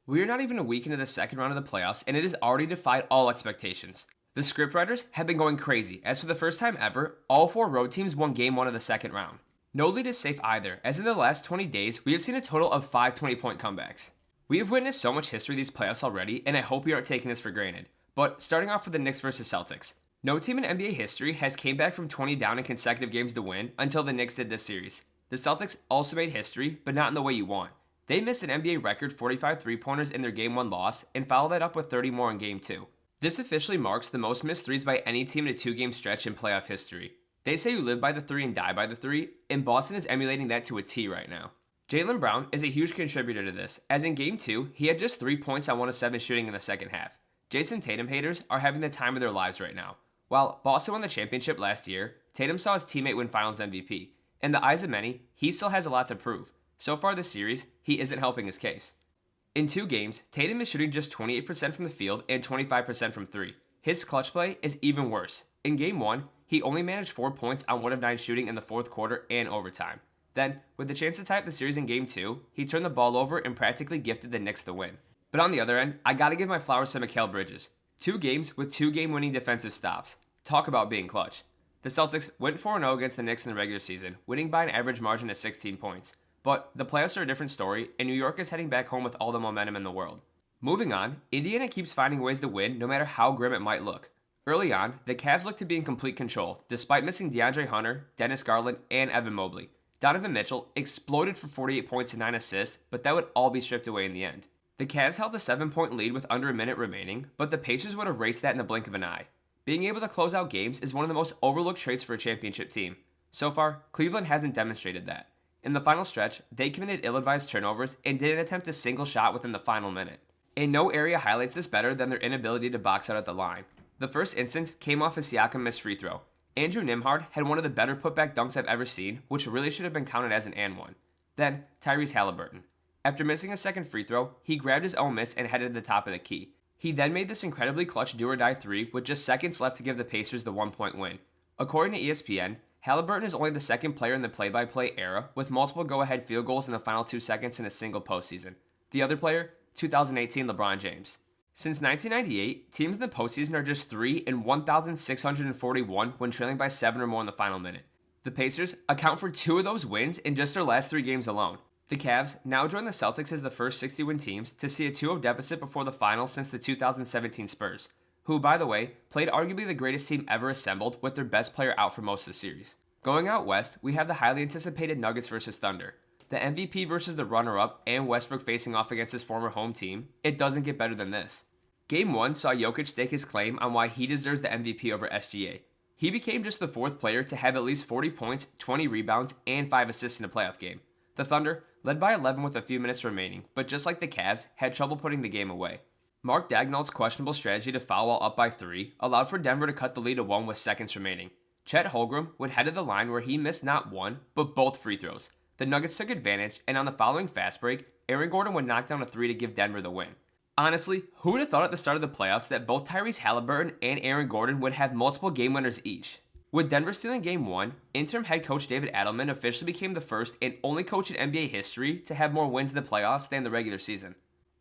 We are not even a week into the second round of the playoffs, and it has already defied all expectations. The scriptwriters have been going crazy, as for the first time ever, all four road teams won game one of the second round. No lead is safe either, as in the last 20 days, we have seen a total of 5 20-point comebacks. We have witnessed so much history these playoffs already, and I hope we aren't taking this for granted. But starting off with the Knicks versus Celtics. No team in NBA history has came back from 20 down in consecutive games to win until the Knicks did this series. The Celtics also made history, but not in the way you want. They missed an NBA record 45 three-pointers in their Game 1 loss and followed that up with 30 more in Game 2. This officially marks the most missed threes by any team in a two-game stretch in playoff history. They say you live by the three and die by the three, and Boston is emulating that to a T right now. Jaylen Brown is a huge contributor to this, as in Game 2, he had just 3 points on 1 of 7 shooting in the second half. Jason Tatum haters are having the time of their lives right now. While Boston won the championship last year, Tatum saw his teammate win Finals MVP. In the eyes of many, he still has a lot to prove. So far this series, he isn't helping his case. In 2 games, Tatum is shooting just 28% from the field and 25% from 3. His clutch play is even worse. In Game 1, he only managed 4 points on 1 of 9 shooting in the fourth quarter and overtime. Then, with the chance to tie up the series in Game 2, he turned the ball over and practically gifted the Knicks the win. But on the other end, I gotta give my flowers to Mikal Bridges. 2 games with 2 game-winning defensive stops. Talk about being clutch. The Celtics went 4-0 against the Knicks in the regular season, winning by an average margin of 16 points. But the playoffs are a different story, and New York is heading back home with all the momentum in the world. Moving on, Indiana keeps finding ways to win no matter how grim it might look. Early on, the Cavs looked to be in complete control, despite missing DeAndre Hunter, Dennis Garland, and Evan Mobley. Donovan Mitchell exploded for 48 points and 9 assists, but that would all be stripped away in the end. The Cavs held a 7-point lead with under a minute remaining, but the Pacers would erase that in the blink of an eye. Being able to close out games is one of the most overlooked traits for a championship team. So far, Cleveland hasn't demonstrated that. In the final stretch, they committed ill-advised turnovers and didn't attempt a single shot within the final minute. And no area highlights this better than their inability to box out at the line. The first instance came off a Siakam missed free throw. Andrew Nembhard had one of the better putback dunks I've ever seen, which really should have been counted as an and one. Then, Tyrese Halliburton. After missing a second free throw, he grabbed his own miss and headed to the top of the key. He then made this incredibly clutch do-or-die 3 with just seconds left to give the Pacers the 1-point win. According to ESPN, Halliburton is only the second player in the play-by-play era with multiple go-ahead field goals in the final 2 seconds in a single postseason. The other player, 2018 LeBron James. Since 1998, teams in the postseason are just 3 in 1,641 when trailing by 7 or more in the final minute. The Pacers account for 2 of those wins in just their last 3 games alone. The Cavs now join the Celtics as the first 60-win teams to see a 2-0 deficit before the finals since the 2017 Spurs, who, by the way, played arguably the greatest team ever assembled with their best player out for most of the series. Going out west, we have the highly anticipated Nuggets versus Thunder. The MVP versus the runner-up and Westbrook facing off against his former home team. It doesn't get better than this. Game 1 saw Jokic stake his claim on why he deserves the MVP over SGA. He became just the 4th player to have at least 40 points, 20 rebounds, and 5 assists in a playoff game. The Thunder led by 11 with a few minutes remaining, but just like the Cavs, had trouble putting the game away. Mark Daigneault's questionable strategy to foul while up by 3 allowed for Denver to cut the lead to 1 with seconds remaining. Chet Holmgren would head to the line where he missed not one, but both free throws. The Nuggets took advantage, and on the following fast break, Aaron Gordon would knock down a 3 to give Denver the win. Honestly, who would have thought at the start of the playoffs that both Tyrese Halliburton and Aaron Gordon would have multiple game winners each? With Denver stealing Game 1, interim head coach David Adelman officially became the first and only coach in NBA history to have more wins in the playoffs than the regular season.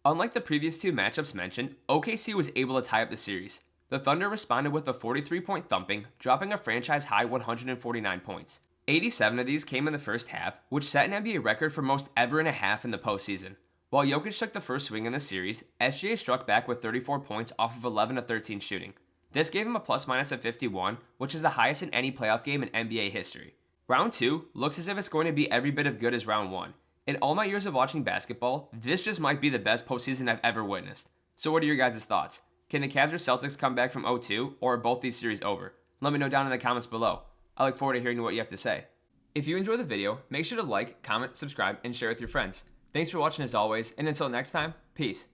Unlike the previous 2 matchups mentioned, OKC was able to tie up the series. The Thunder responded with a 43-point thumping, dropping a franchise-high 149 points. 87 of these came in the first half, which set an NBA record for most ever in a half in the postseason. While Jokic took the first swing in the series, SGA struck back with 34 points off of 11 of 13 shooting. This gave him a plus-minus of 51, which is the highest in any playoff game in NBA history. Round 2 looks as if it's going to be every bit of good as Round 1. In all my years of watching basketball, this just might be the best postseason I've ever witnessed. So what are your guys' thoughts? Can the Cavs or Celtics come back from 0-2, or are both these series over? Let me know down in the comments below. I look forward to hearing what you have to say. If you enjoyed the video, make sure to like, comment, subscribe, and share with your friends. Thanks for watching as always, and until next time, peace.